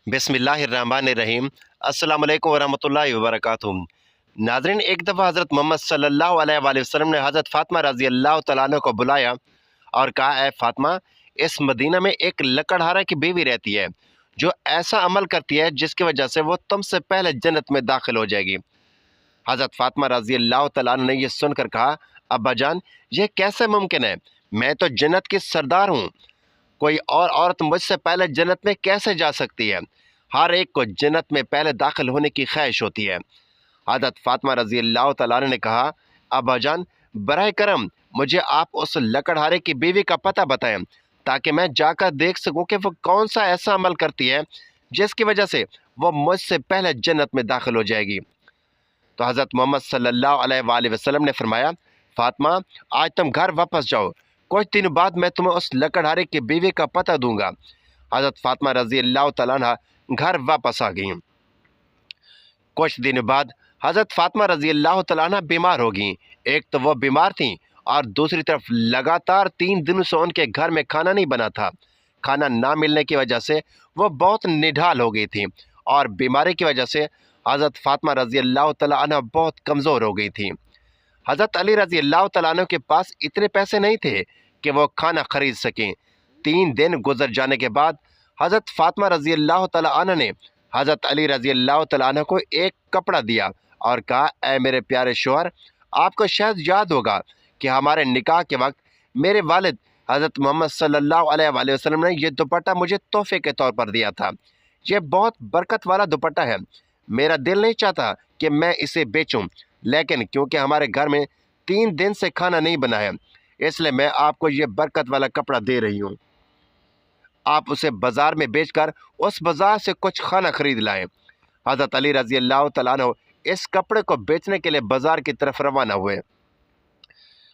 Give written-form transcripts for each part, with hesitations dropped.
बिस्मिल्लाहिर्रहमानिर्रहीम। अस्सलाम वालेकुम वरहमतुल्लाहि वबरकातुहू। नाज़रीन, एक दफ़ा हज़रत मोहम्मद सल्लल्लाहु अलैहि वसल्लम ने हज़रत फ़ातिमा रज़ी अल्लाह तआला अन्हा को बुलाया और कहा, ए फ़ातिमा, इस मदीना में एक लकड़हारा की बीवी रहती है जो ऐसा अमल करती है जिसकी वजह से वो तुमसे पहले जन्नत में दाखिल हो जाएगी। हज़रत फ़ातिमा रज़ी अल्लाह तआला अन्हा ने यह सुनकर कहा, अब्बा जान, यह कैसे मुमकिन है? मैं तो जन्नत की सरदार हूँ, कोई और औरत मुझसे पहले जन्नत में कैसे जा सकती है? हर एक को जन्नत में पहले दाखिल होने की ख्वाहिश होती है। हज़रत फ़ातिमा रज़ी अल्लाह तआला अन्हा ने कहा, अब्बा जान, बराए करम मुझे आप उस लकड़हारे की बीवी का पता बताएं ताकि मैं जाकर देख सकूं कि वो कौन सा ऐसा अमल करती है जिसकी वजह से वो मुझसे पहले जन्नत में दाखिल हो जाएगी। तो हज़रत मोहम्मद सल्लल्लाहु अलैहि वसल्लम ने फरमाया, फ़ातिमा, आज तुम घर वापस जाओ, कुछ दिनों बाद मैं तुम्हें उस लकड़हारे की बीवी का पता दूंगा। हज़रत फ़ातिमा रज़ी अल्लाह तआला अन्हा घर वापस आ गईं। कुछ दिनों बाद हज़रत फ़ातिमा रज़ी अल्लाह तआला अन्हा बीमार हो गईं। एक तो वो बीमार थीं और दूसरी तरफ लगातार 3 दिनों से उनके घर में खाना नहीं बना था। खाना ना मिलने की वजह से वो बहुत निढाल हो गई थीं और बीमारी की वजह से हज़रत फ़ातिमा रज़ी अल्लाह तआला अन्हा बहुत कमज़ोर हो गई थीं। हज़रत अली रज़ी अल्लाह तआला अन्हु के पास इतने पैसे नहीं थे कि वो खाना खरीद सकें। 3 दिन गुजर जाने के बाद हज़रत फ़ातिमा रज़ी अल्लाह तआला अन्हा ने हज़रत अली रज़ी अल्लाह तआला अन्हु को एक कपड़ा दिया और कहा, ऐ मेरे प्यारे शौहर, आपको शायद याद होगा कि हमारे निकाह के वक्त मेरे वालिद हज़रत मोहम्मद सल्लल्लाहु अलैहि वसल्लम ने यह दुपट्टा मुझे तोहफे के तौर पर दिया था। यह बहुत बरकत वाला दुपट्टा है। मेरा दिल नहीं चाहता कि मैं इसे बेचूं, लेकिन क्योंकि हमारे घर में 3 दिन से खाना नहीं बना है, इसलिए मैं आपको ये बरकत वाला कपड़ा दे रही हूँ। आप उसे बाज़ार में बेचकर उस बाज़ार से कुछ खाना खरीद लाएं। हज़रत अली रज़ी अल्लाह तआला अन्हु इस कपड़े को बेचने के लिए बाज़ार की तरफ रवाना हुए।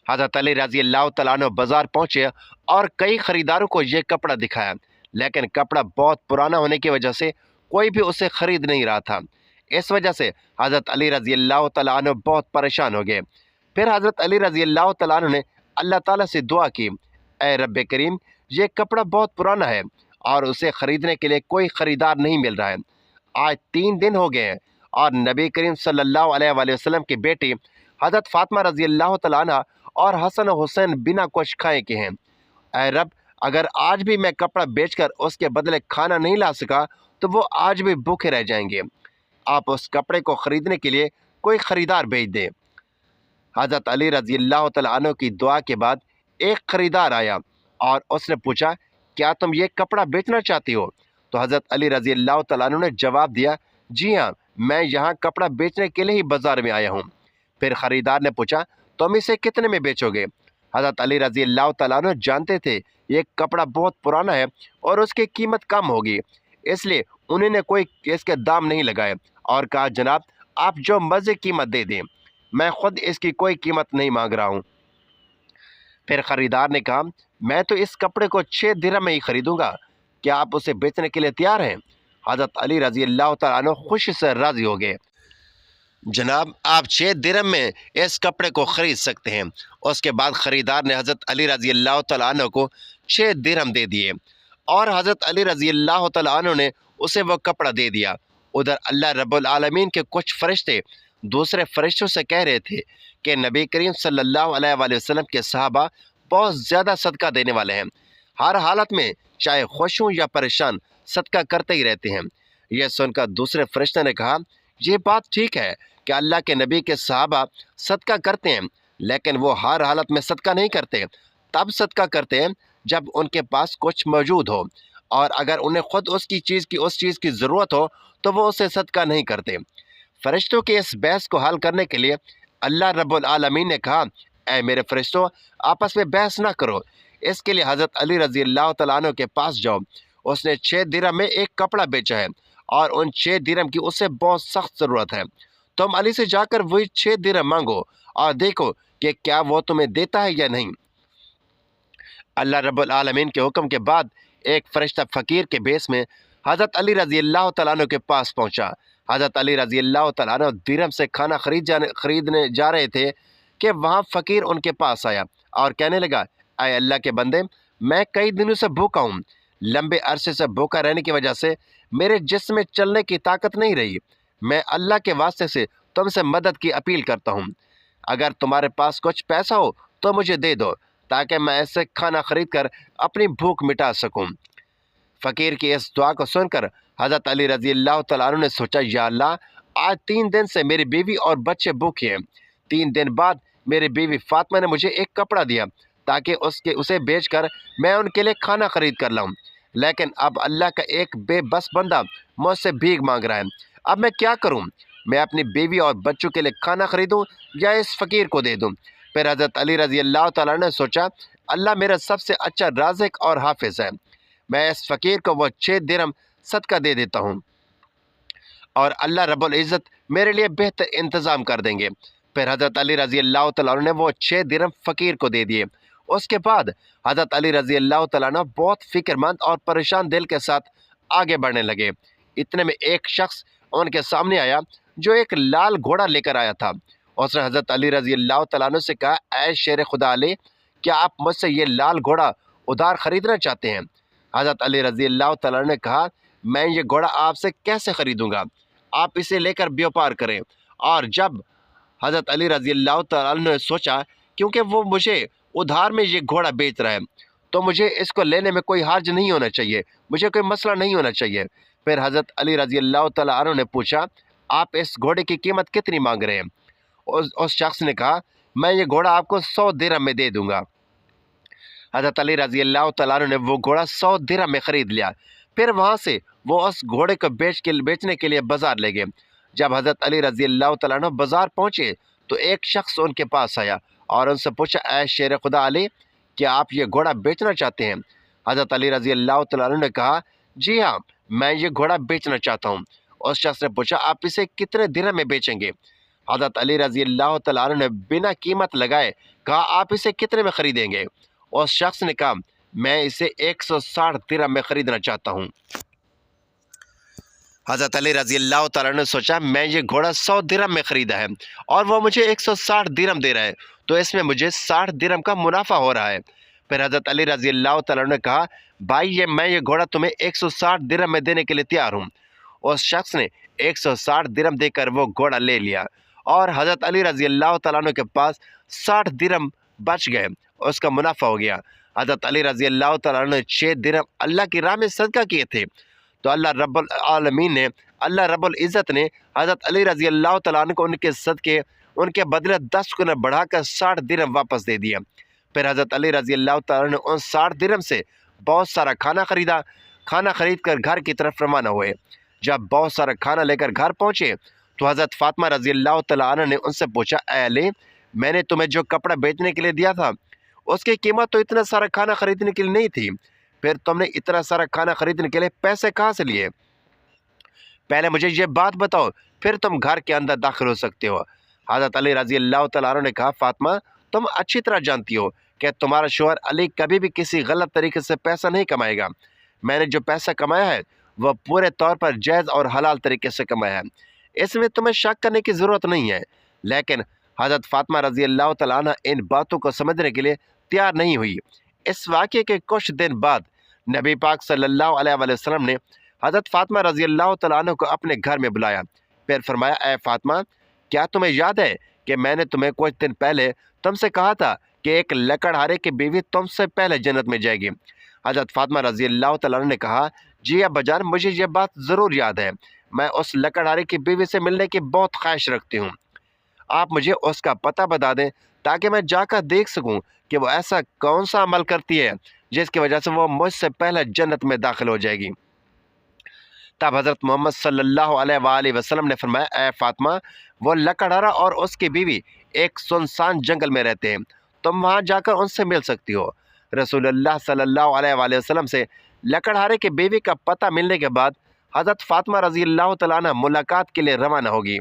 हज़रत अली रज़ी अल्लाह तआला अन्हु बाज़ार पहुँचे और कई ख़रीदारों को यह कपड़ा दिखाया, लेकिन कपड़ा बहुत पुराना होने की वजह से कोई भी उसे ख़रीद नहीं रहा था। इस वजह से हज़रत अली रज़ी अल्लाह तआला अन्हु बहुत परेशान हो गए। फिर हज़रत अली रज़ी अल्लाह तआला अन्हु ने अल्लाह ताला से दुआ की, ए रब्बे करीम, ये कपड़ा बहुत पुराना है और उसे ख़रीदने के लिए कोई ख़रीदार नहीं मिल रहा है। आज 3 दिन हो गए हैं और नबी करीम सल्लल्लाहु अलैहि वसल्लम की बेटी हज़रत फ़ातिमा रज़ी अल्लाह तआला अन्हा और हसन और हुसैन बिना कुछ खाए के हैं। ऐ रब, अगर आज भी मैं कपड़ा बेचकर उसके बदले खाना नहीं ला सका तो वो आज भी भूखे रह जाएंगे। आप उस कपड़े को ख़रीदने के लिए कोई ख़रीदार भेज दें। हज़रत अली रज़ी अल्लाह तआला अन्हु की दुआ के बाद एक ख़रीदार आया और उसने पूछा, क्या तुम ये कपड़ा बेचना चाहती हो? तो हज़रत अली रज़ी अल्लाह तआला अन्हु ने जवाब दिया, जी हाँ, मैं यहाँ कपड़ा बेचने के लिए ही बाज़ार में आया हूँ। फिर ख़रीदार ने पूछा, तुम इसे कितने में बेचोगे? हज़रत अली रज़ी अल्लाह तआला अन्हु जानते थे ये कपड़ा बहुत पुराना है और उसकी कीमत कम होगी, इसलिए उन्होंने कोई इसके दाम नहीं लगाए और कहा, जनाब, आप जो मर्ज़ी कीमत दे दें, मैं ख़ुद इसकी कोई कीमत नहीं मांग रहा हूँ। फिर ख़रीदार ने कहा, मैं तो इस कपड़े को 6 दिरहम में ही ख़रीदूँगा, क्या आप उसे बेचने के लिए तैयार हैं? हज़रत अली रज़ी अल्लाह तआला अन्हु खुशी से राज़ी हो गए। जनाब, आप 6 दिरहम में इस कपड़े को ख़रीद सकते हैं। उसके बाद ख़रीदार ने हज़रत अली रज़ी अल्लाह तआला अन्हु को 6 दिरहम दे दिए और हज़रत अली रज़ी अल्लाह तआला अन्हु ने उसे वह कपड़ा दे दिया। उधर अल्लाह रब्बुल आलमीन के कुछ फ़रिश्ते दूसरे फ़रिश्तों से कह रहे थे कि नबी करीम सल्लल्लाहु अलैहि वसल्लम के सहाबा बहुत ज़्यादा सदका देने वाले हैं। हर हालत में, चाहे खुश हों या परेशान, सदका करते ही रहते हैं। यह सुनकर दूसरे फ़रिश्ते ने कहा, ये बात ठीक है कि अल्लाह के नबी के सहाबा सदका करते हैं, लेकिन वो हर हालत में सदका नहीं करते। तब सदका करते हैं जब उनके पास कुछ मौजूद हो, और अगर उन्हें खुद उस चीज़ की ज़रूरत हो तो वो उसे सदका नहीं करते। फ़रिश्तों के इस बहस को हल करने के लिए अल्लाह रब्बुल आलमीन ने कहा, ऐ मेरे फ़रिश्तों, आपस में बहस ना करो, इसके लिए हज़रत अली रज़ी अल्लाह तआला अन्हु के पास जाओ। उसने 6 दिरहम में एक कपड़ा बेचा है और उन 6 दिरहम की उसे बहुत सख्त ज़रूरत है। तुम अली से जाकर वही 6 दिरहम मांगो और देखो कि क्या वो तुम्हें देता है या नहीं। अल्लाह रब्बुल आलमीन के हुक्म के बाद एक फ़रिश्ता फ़कीर के भेस में हज़रत अली रज़ी अल्लाह तआला अन्हु के पास पहुँचा। हज़रत अली रज़ी अल्लाह तआला अन्हु दिरहम से खाना खरीदने जा रहे थे कि वहाँ फ़कीर उनके पास आया और कहने लगा, ऐ अल्लाह के बंदे, मैं कई दिनों से भूखा हूँ, لمبے عرصے سے بھوکا رہنے کی وجہ سے میرے جسم میں چلنے کی طاقت نہیں رہی۔ میں اللہ کے واسطے سے تم سے مدد کی اپیل کرتا ہوں، اگر تمہارے پاس کچھ پیسہ ہو تو مجھے دے دو تاکہ میں ایسے کھانا خرید کر اپنی بھوک مٹا سکوں۔ فقیر کی اس دعا کو سن کر حضرت علی رضی اللہ تعالیٰ عنہ نے سوچا، یا اللہ، آج 3 دن سے میری بیوی اور بچے بھوکے ہیں۔ 3 دن بعد میری بیوی فاطمہ نے مجھے ایک کپڑا دیا تاکہ اسے بیچ کر میں ان کے لیے کھانا خرید کر لاؤں، لیکن اب اللہ کا ایک بے بس بندہ مجھ سے بھیک مانگ رہا ہے۔ اب میں کیا کروں؟ میں اپنی بیوی اور بچوں کے لیے کھانا خریدوں یا اس فقیر کو دے دوں؟ پھر حضرت علی رضی اللہ تعالیٰ نے سوچا، اللہ میرا سب سے اچھا رازق اور حافظ ہے، میں اس فقیر کو وہ 6 درہم صدقہ دے دیتا ہوں اور اللہ رب العزت میرے لیے بہتر انتظام کر دیں گے۔ پھر حضرت علی رضی اللہ تعالیٰ عنہ نے وہ 6 درہم فقیر کو دے دیے۔ اس کے بعد حضرت علی رضی اللہ تعالیٰ عنہ بہت فکر مند اور پریشان دل کے ساتھ آگے بڑھنے لگے۔ اتنے میں ایک شخص ان کے سامنے آیا جو ایک لال گھوڑا لے کر آیا تھا۔ اس نے حضرت علی رضی اللہ تعالیٰ عنہ سے کہا، اے شیر خدا علی، کیا آپ مجھ سے یہ لال گھوڑا ادھار خریدنا چاہتے ہیں؟ حضرت علی رضی اللہ تعالیٰ عنہ نے کہا، میں یہ گھوڑا آپ سے کیسے خریدوں گا؟ آپ اسے لے کر بیوپار کریں۔ اور جب حضرت علی رضی اللہ تعالیٰ عنہ نے سوچا، کیونکہ وہ مجھے ادھار میں یہ گھوڑا بیچ رہا ہے تو مجھے اس کو لینے میں کوئی حرج نہیں ہونا چاہیے، مجھے کوئی مسئلہ نہیں ہونا چاہیے۔ پھر حضرت علی رضی اللہ تعالیٰ عنہ نے پوچھا، آپ اس گھوڑے کی قیمت کتنی مانگ رہے ہیں؟ اس شخص نے کہا، میں یہ گھوڑا آپ کو 100 درہم میں دے دوں گا۔ حضرت علی رضی اللہ تعالیٰ عنہ نے وہ گھوڑا 100 درہم میں خرید لیا۔ پھر وہاں سے وہ اس گھوڑے کو بیچنے کے لیے بازار لے گئے۔ جب حضرت علی رضی اللہ تعالیٰ عنہ بازار پہنچے تو ایک شخص ان کے پاس آیا اور ان سے پوچھا، اے شیر خدا علی، کیا آپ یہ گھوڑا بیچنا چاہتے ہیں؟ حضرت علی رضی اللہ تعالیٰ عنہ نے کہا، جی ہاں، میں یہ گھوڑا بیچنا چاہتا ہوں۔ اس شخص نے پوچھا، آپ اسے کتنے درہم میں بیچیں گے؟ حضرت علی رضی اللہ تعالیٰ عنہ نے بنا قیمت لگائے کہا، آپ اسے کتنے میں خریدیں گے؟ اس شخص نے کہا، میں اسے 160 درہم میں خریدنا چاہتا ہوں۔ حضرت علی رضی اللہ تعالیٰ نے سوچا، میں یہ گھوڑا 100 درہم میں خریدا ہے اور وہ مجھے 160 درہم دے رہا ہے، تو اس میں مجھے 60 درہم کا منافع ہو رہا ہے۔ پھر حضرت علی رضی اللہ تعالیٰ نے کہا، بھائی، میں یہ گھوڑا تمہیں 160 درہم میں دینے کے لیے تیار ہوں۔ اس شخص نے 160 درہم دے کر وہ گھوڑا لے لیا اور حضرت علی رضی اللہ تعالیٰ عنہ کے پاس 60 درہم بچ گئے، اس کا منافع ہو گیا۔ حضرت علی رضی اللہ تعالیٰ عنہ نے 6 درہم اللہ کی راہ میں صدقہ کیے تھے، تو اللہ رب العالمین نے، اللہ رب العزت نے حضرت علی رضی اللہ تعالیٰ عنہ کو ان کے صدقے، ان کے بدلے 10 گنا بڑھا کر 60 درہم واپس دے دیا۔ پھر حضرت علی رضی اللہ تعالیٰ نے ان 60 درہم سے بہت سارا کھانا خریدا۔ کھانا خرید کر گھر کی طرف روانہ ہوئے۔ جب بہت سارا کھانا لے کر گھر پہنچے تو حضرت فاطمہ رضی اللہ تعالیٰ عنہ نے ان سے پوچھا، اے علی، میں نے تمہیں جو کپڑا بیچنے کے لیے دیا تھا اس کی قیمت تو اتنا سارا کھانا خریدنے کے لیے نہیں تھی، پھر تم نے اتنا سارا کھانا خریدنے کے لیے پیسے کہاں سے لیے؟ پہلے مجھے یہ بات بتاؤ، پھر تم گھر کے اندر داخل ہو سکتے ہو۔ حضرت علی رضی اللہ تعالیٰ عنہ نے کہا، فاطمہ، تم اچھی طرح جانتی ہو کہ تمہارا شوہر علی کبھی بھی کسی غلط طریقے سے پیسہ نہیں کمائے گا۔ میں نے جو پیسہ کمایا ہے وہ پورے طور پر جائز اور حلال طریقے سے کمایا ہے، اس میں تمہیں شک کرنے کی ضرورت نہیں ہے۔ لیکن حضرت فاطمہ رضی اللہ تعالیٰ عنہ ان باتوں کو سمجھنے کے لیے تیار نہیں ہوئی۔ اس واقعے کے کچھ دن بعد نبی پاک صلی اللہ علیہ وآلہ وسلم نے حضرت فاطمہ رضی اللہ تعالیٰ عنہ کو اپنے گھر میں بلایا۔ پھر فرمایا، اے فاطمہ، کیا تمہیں یاد ہے کہ میں نے تمہیں کچھ دن پہلے تم سے کہا تھا کہ ایک لکڑہارے کی بیوی تم سے پہلے جنت میں جائے گی؟ حضرت فاطمہ رضی اللہ تعالیٰ عنہ نے کہا، جی ابا جان، مجھے یہ بات ضرور یاد ہے، میں اس لکڑہارے کی بیوی سے ملنے کی بہت خواہش رکھتی ہوں۔ آپ مجھے اس کا پتہ بتا دیں تاکہ میں جا کر دیکھ سکوں کہ وہ ایسا کون سا عمل کرتی ہے جس کی وجہ سے وہ مجھ سے پہلے جنت میں داخل ہو جائے گی۔ تب حضرت محمد صلی اللہ علیہ وآلہ وسلم نے فرمایا، اے فاطمہ، وہ لکڑہارا اور اس کی بیوی ایک سنسان جنگل میں رہتے ہیں، تم وہاں جا کر ان سے مل سکتی ہو۔ رسول اللہ صلی اللہ علیہ وآلہ وسلم سے لکڑہارے کی بیوی کا پتہ ملنے کے بعد حضرت فاطمہ رضی اللہ تعالیٰ عنہ ملاقات کے لیے روانہ ہوگی۔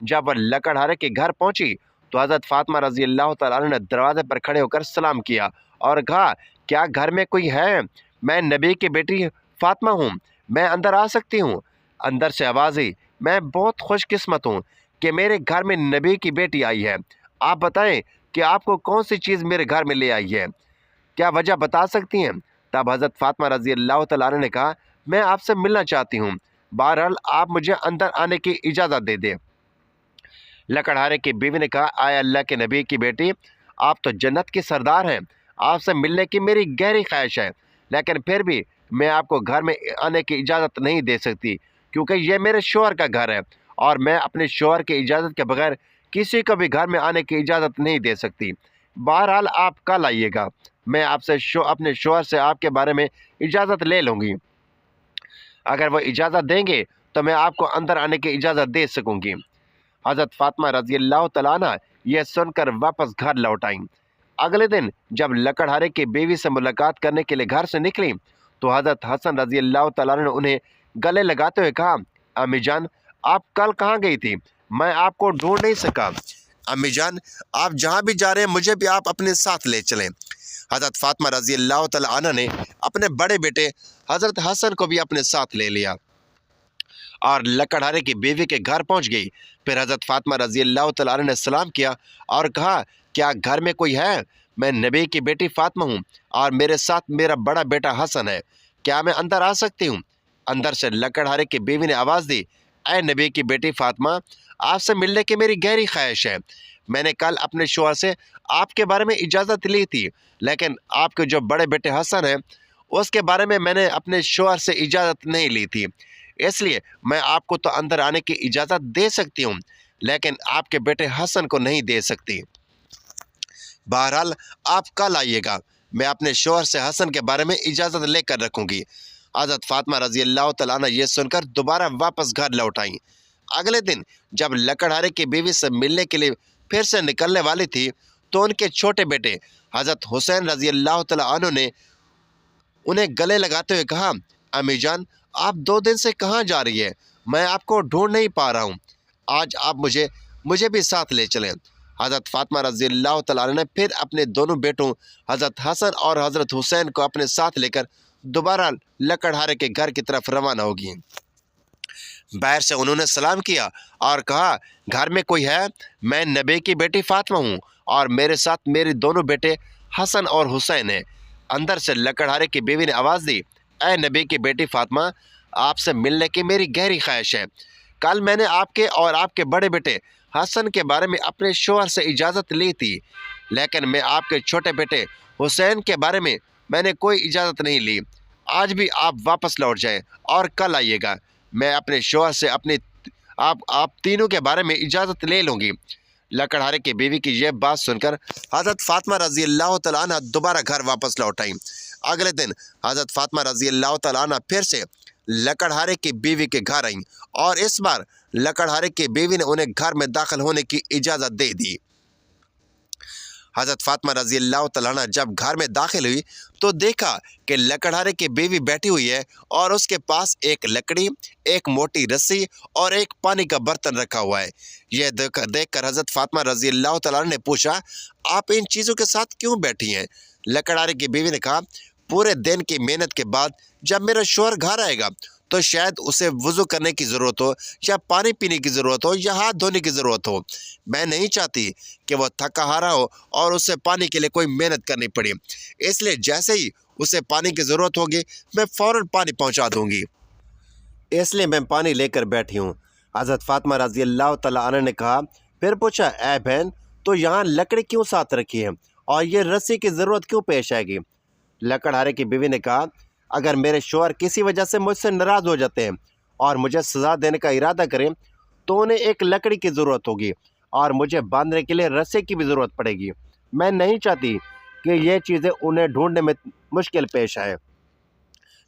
جب وہ لکڑہارے کے گھر پہنچی تو حضرت فاطمہ رضی اللہ تعالیٰ عنہ نے دروازے پر کھڑے ہو کر سلام کیا اور کہا، کیا گھر میں کوئی ہے؟ میں نبی کی بیٹی فاطمہ ہوں، میں اندر آ سکتی ہوں؟ اندر سے آواز آئی، میں بہت خوش قسمت ہوں کہ میرے گھر میں نبی کی بیٹی آئی ہے۔ آپ بتائیں کہ آپ کو کون سی چیز میرے گھر میں لے آئی ہے؟ کیا وجہ بتا سکتی ہیں؟ तब हज़रत फ़ातिमा रज़ी अल्लाह तआला अन्हा ने कहा, मैं आपसे मिलना चाहती हूँ, बहरहाल आप मुझे अंदर आने की इजाज़त दे दें। लकड़हारे की बीवी ने कहा, आए अल्लाह के नबी की बेटी, आप तो जन्नत की सरदार हैं, आपसे मिलने की मेरी गहरी ख्वाहिश है, लेकिन फिर भी मैं आपको घर में आने की इजाज़त नहीं दे सकती, क्योंकि ये मेरे शौहर का घर है और मैं अपने शौहर की इजाज़त के बगैर किसी को भी घर में आने की इजाज़त नहीं दे सकती। बहरहाल आप कल आइएगा, मैं आपसे अपने शौहर से आपके बारे में इजाज़त ले लूँगी। अगर वो इजाज़त देंगे तो मैं आपको अंदर आने की इजाज़त दे सकूँगी। हज़रत फ़ातिमा रज़ी अल्लाह तआला अन्हा यह सुनकर वापस घर लौट आईं। अगले दिन जब लकड़हारे की बीवी से मुलाकात करने के लिए घर से निकली तो हज़रत हसन रज़ी अल्लाह तआला अन्हु ने उन्हें गले लगाते हुए कहा, अम्मी जान, आप कल कहाँ गई थी? मैं आपको ढूंढ नहीं सका। अम्मी जान, आप जहाँ भी जा रहे हैं मुझे भी आप अपने साथ ले चलें। हज़रत फ़ातिमा रज़ी अल्लाह तआला अन्हा ने अपने बड़े बेटे हज़रत हसन को भी अपने साथ ले लिया और लकड़हारे की बीवी के घर पहुंच गई। फिर हज़रत फ़ातिमा रज़ी अल्लाह तआला अन्हा ने सलाम किया और कहा, क्या घर में कोई है? मैं नबी की बेटी फ़ातिमा हूँ और मेरे साथ मेरा बड़ा बेटा हसन है, क्या मैं अंदर आ सकती हूँ? अंदर से लकड़हारे की बीवी ने आवाज़ दी, ऐ नबी की बेटी फ़ातिमा, आपसे मिलने की मेरी गहरी ख्वाहिश है। मैंने कल अपने शौहर से आपके बारे में इजाज़त ली थी, लेकिन आपके जो बड़े बेटे हसन हैं उसके बारे में मैंने अपने शौहर से इजाज़त नहीं ली थी, इसलिए मैं आपको तो अंदर आने की इजाज़त दे सकती हूँ, लेकिन आपके बेटे हसन को नहीं दे सकती। बहरहाल आप कल आइएगा, मैं अपने शौहर से हसन के बारे में इजाज़त लेकर रखूँगी। हज़रत फ़ातिमा रज़ी अल्लाह तआला अन्हा ये सुनकर दोबारा वापस घर लौट आईं। अगले दिन जब लकड़हारे की बीवी से मिलने के लिए फिर से निकलने वाली थी तो उनके छोटे बेटे हज़रत हुसैन रज़ी अल्लाह तआला अन्हु ने उन्हें गले लगाते हुए कहा, अम्मी जान, आप 2 दिन से कहाँ जा रही है? मैं आपको ढूंढ नहीं पा रहा हूँ, आज आप मुझे भी साथ ले चलें। हज़रत फ़ातिमा रज़ी अल्लाह तआला अन्हा ने फिर अपने दोनों बेटों हज़रत हसन और हज़रत हुसैन को अपने साथ लेकर दोबारा लकड़हारे के घर की तरफ रवाना होगी। बाहर से उन्होंने सलाम किया और कहा, घर में कोई है? मैं नबी की बेटी फ़ातिमा हूँ और मेरे साथ मेरे दोनों बेटे हसन और हुसैन हैं। अंदर से लकड़हारे की बीवी ने आवाज़ दी, ऐ नबी की बेटी फ़ातिमा, आपसे मिलने की मेरी गहरी ख्वाहिश है। कल मैंने आपके और आपके बड़े बेटे हसन के बारे में अपने शौहर से इजाज़त ली थी, लेकिन मैं आपके छोटे बेटे हुसैन के बारे में मैंने कोई इजाज़त नहीं ली। आज भी आप वापस लौट जाएं और कल आइएगा, मैं अपने शौहर से आप तीनों के बारे में इजाज़त ले लूँगी। लकड़हारे की बीवी की यह बात सुनकर हज़रत फ़ातिमा रज़ी अल्लाह तआला अन्हा दोबारा घर वापस लौट आईं। अगले दिन हज़रत फ़ातिमा रज़ी अल्लाह तआला अन्हा फिर से लकड़हारे की बीवी के घर आईं और इस बार लकड़हारे की बीवी ने उन्हें घर में दाखिल होने की इजाज़त दे दी। हज़रत फ़ातिमा रज़ी अल्लाह तआला अन्हा जब घर में दाखिल हुई तो देखा कि लकड़हारे की बीवी बैठी हुई है और उसके पास एक लकड़ी, एक मोटी रस्सी और एक पानी का बर्तन रखा हुआ है। यह देखकर हज़रत फ़ातिमा रज़ी अल्लाह तआला अन्हा ने पूछा, आप इन चीज़ों के साथ क्यों बैठी हैं? लकड़हारे की बीवी ने कहा, पूरे दिन की मेहनत के बाद जब मेरा शौहर घर आएगा तो शायद उसे वज़ू करने की ज़रूरत हो या पानी पीने की ज़रूरत हो या हाथ धोने की ज़रूरत हो। मैं नहीं चाहती कि वह थका हारा हो और उसे पानी के लिए कोई मेहनत करनी पड़े, इसलिए जैसे ही उसे पानी की ज़रूरत होगी मैं फ़ौरन पानी पहुंचा दूंगी, इसलिए मैं पानी लेकर बैठी हूँ। हज़रत फ़ातिमा रज़ी अल्लाह तआला अन्हा ने कहा, फिर पूछा, ऐ बहन, तो यहाँ लकड़ी क्यों साथ रखी है और ये रस्सी की ज़रूरत क्यों पेश आएगी? लकड़हारे की बीवी ने कहा, अगर मेरे शौहर किसी वजह से मुझसे नाराज़ हो जाते हैं और मुझे सज़ा देने का इरादा करें तो उन्हें एक लकड़ी की ज़रूरत होगी और मुझे बांधने के लिए रस्सी की भी ज़रूरत पड़ेगी। मैं नहीं चाहती कि ये चीज़ें उन्हें ढूंढने में मुश्किल पेश आए,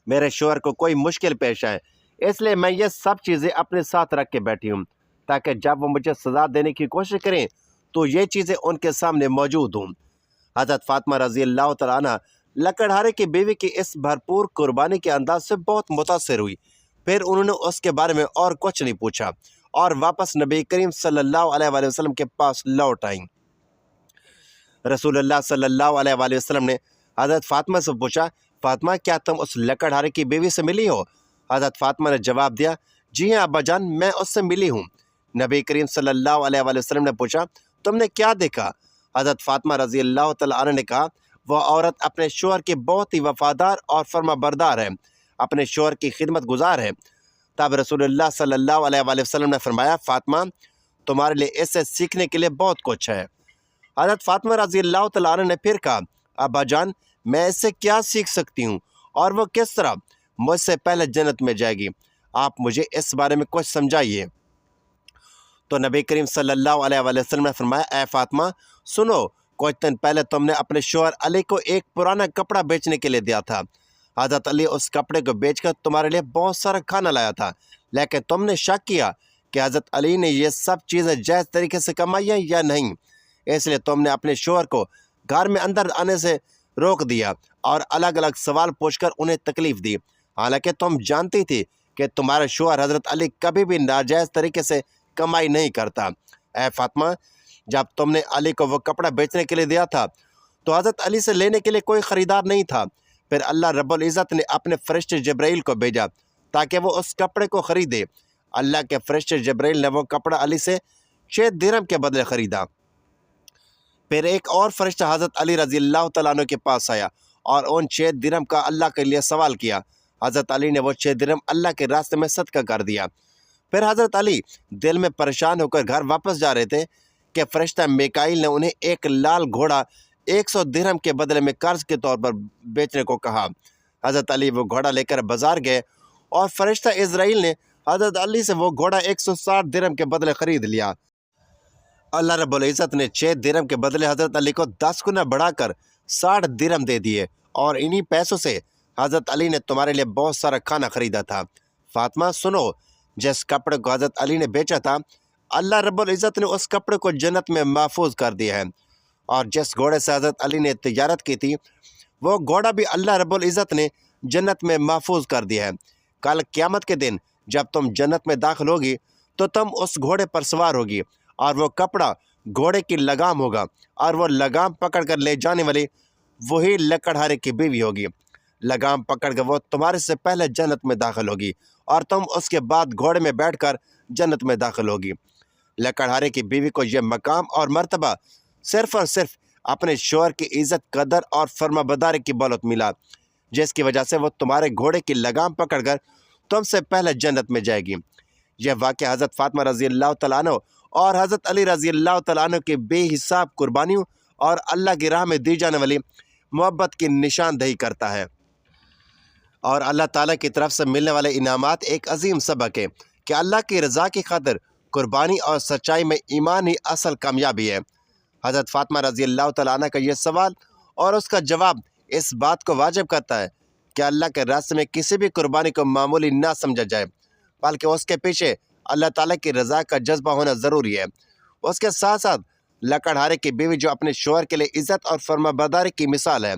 मेरे शौहर को कोई मुश्किल पेश आए, इसलिए मैं ये सब चीज़ें अपने साथ रख के बैठी हूँ ताकि जब वो मुझे सज़ा देने की कोशिश करें तो ये चीज़ें उनके सामने मौजूद हों। हज़रत फ़ातिमा रज़ी अल्लाह तआला अन्हा लकड़हारे की बीवी की इस भरपूर कुर्बानी के अंदाज से बहुत मुतासिर हुई। फिर उन्होंने उसके बारे में और कुछ नहीं पूछा और वापस नबी करीम सल्लल्लाहु अलैहि वसल्लम के पास लौट आईं। रसूलुल्लाह सल्लल्लाहु अलैहि वसल्लम ने हज़रत फ़ातिमा से पूछा, फ़ातिमा, क्या तुम उस लकड़हारे की बीवी से मिली हो? हज़रत फ़ातिमा ने जवाब दिया, जी हाँ अब्बा जान, मैं उससे मिली हूँ। नबी करीम सल्लल्लाहु अलैहि वसल्लम ने पूछा, तुमने क्या देखा? हज़रत फ़ातिमा रज़ी अल्लाह तआला अन्हा ने कहा, وہ عورت اپنے شوہر کی بہت ہی وفادار اور فرما بردار ہے، اپنے شوہر کی خدمت گزار ہے۔ تب رسول اللہ صلی اللہ علیہ وآلہ وسلم نے فرمایا، فاطمہ تمہارے لیے اس سے سیکھنے کے لیے بہت کچھ ہے۔ حضرت فاطمہ رضی اللہ تعالیٰ عنہ نے پھر کہا، ابا جان میں اس سے کیا سیکھ سکتی ہوں اور وہ کس طرح مجھ سے پہلے جنت میں جائے گی؟ آپ مجھے اس بارے میں کچھ سمجھائیے۔ تو نبی کریم صلی اللہ علیہ وآلہ وسلم نے فرمایا، اے فاطمہ سنو، کچھ دن پہلے تم نے اپنے شوہر علی کو ایک پرانا کپڑا بیچنے کے لیے دیا تھا۔ حضرت علی اس کپڑے کو بیچ کر تمہارے لیے بہت سارا کھانا لایا تھا، لیکن تم نے شک کیا کہ حضرت علی نے یہ سب چیزیں جائز طریقے سے کمائی ہیں یا نہیں، اس لیے تم نے اپنے شوہر کو گھر میں اندر آنے سے روک دیا اور الگ الگ سوال پوچھ کر انہیں تکلیف دی، حالانکہ تم جانتی تھی کہ تمہارا شوہر حضرت علی کبھی بھی ناجائز طریقے سے کمائی نہیں کرتا۔ اے فاطمہ جب تم نے علی کو وہ کپڑا بیچنے کے لیے دیا تھا تو حضرت علی سے لینے کے لیے کوئی خریدار نہیں تھا، پھر اللہ رب العزت نے اپنے فرشتے جبرائیل کو بھیجا تاکہ وہ اس کپڑے کو خریدے۔ اللہ کے فرشتے جبرائیل نے وہ کپڑا علی سے 6 درہم کے بدلے خریدا۔ پھر ایک اور فرشتہ حضرت علی رضی اللہ تعالیٰ عنہ کے پاس آیا اور ان 6 درہم کا اللہ کے لیے سوال کیا۔ حضرت علی نے وہ 6 درہم اللہ کے راستے میں صدقہ کر دیا۔ پھر حضرت علی دل میں پریشان ہو کر گھر واپس جا رہے تھے کہ فرشتہ میکائیل نے انہیں ایک لال گھوڑا 100 درہم کے بدلے میں قرض کے طور پر بیچنے کو کہا۔ حضرت علی وہ گھوڑا لے کر بازار گئے اور فرشتہ اسرائیل نے حضرت علی سے وہ گھوڑا 160 درہم کے بدلے خرید لیا۔ اللہ رب العزت نے 6 درہم کے بدلے حضرت علی کو 10 گنا بڑھا کر 60 درہم دے دیے، اور انہی پیسوں سے حضرت علی نے تمہارے لیے بہت سارا کھانا خریدا تھا۔ فاطمہ سنو، جس کپڑے کو حضرت علی نے بیچا تھا اللہ رب العزت نے اس کپڑے کو جنت میں محفوظ کر دیا ہے، اور جس گھوڑے سے حضرت علی نے تجارت کی تھی وہ گھوڑا بھی اللہ رب العزت نے جنت میں محفوظ کر دیا ہے۔ کل قیامت کے دن جب تم جنت میں داخل ہوگی تو تم اس گھوڑے پر سوار ہوگی، اور وہ کپڑا گھوڑے کی لگام ہوگا، اور وہ لگام پکڑ کر لے جانے والی وہی لکڑہارے کی بیوی ہوگی۔ لگام پکڑ کر وہ تمہارے سے پہلے جنت میں داخل ہوگی، اور تم اس کے بعد گھوڑے میں بیٹھ کر جنت میں داخل ہوگی۔ لکڑہارے کی بیوی کو یہ مقام اور مرتبہ صرف اور صرف اپنے شوہر کی عزت قدر اور فرما برداری کی بدولت ملا، جس کی وجہ سے وہ تمہارے گھوڑے کی لگام پکڑ کر تم سے پہلے جنت میں جائے گی۔ یہ واقعہ حضرت فاطمہ رضی اللہ تعالیٰ عنہ اور حضرت علی رضی اللہ تعالیٰ عنہ کی بے حساب قربانیوں اور اللہ کی راہ میں دی جانے والی محبت کی نشاندہی کرتا ہے، اور اللہ تعالیٰ کی طرف سے ملنے والے انعامات ایک عظیم سبق ہے کہ اللہ کی رضا کی خاطر قربانی اور سچائی میں ایمان ہی اصل کامیابی ہے۔ حضرت فاطمہ رضی اللہ تعالیٰ عنہ کا یہ سوال اور اس کا جواب اس بات کو واجب کرتا ہے کہ اللہ کے راستے میں کسی بھی قربانی کو معمولی نہ سمجھا جائے، بلکہ اس کے پیچھے اللہ تعالیٰ کی رضا کا جذبہ ہونا ضروری ہے۔ اس کے ساتھ ساتھ لکڑہارے کی بیوی جو اپنے شوہر کے لیے عزت اور فرما برداری کی مثال ہے،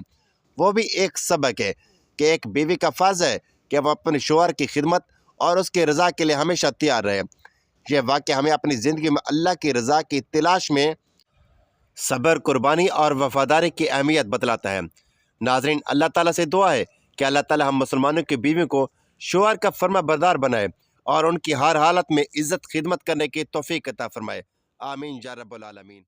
وہ بھی ایک سبق ہے کہ ایک بیوی کا فرض ہے کہ وہ اپنے شوہر کی خدمت اور اس کی رضا کے لیے ہمیشہ تیار رہے۔ یہ واقعہ ہمیں اپنی زندگی میں اللہ کی رضا کی تلاش میں صبر، قربانی اور وفاداری کی اہمیت بتلاتا ہے۔ ناظرین، اللہ تعالیٰ سے دعا ہے کہ اللہ تعالیٰ ہم مسلمانوں کی بیویوں کو شوہر کا فرما بردار بنائے اور ان کی ہر حالت میں عزت خدمت کرنے کی توفیق عطا فرمائے۔ آمین یا رب العالمین۔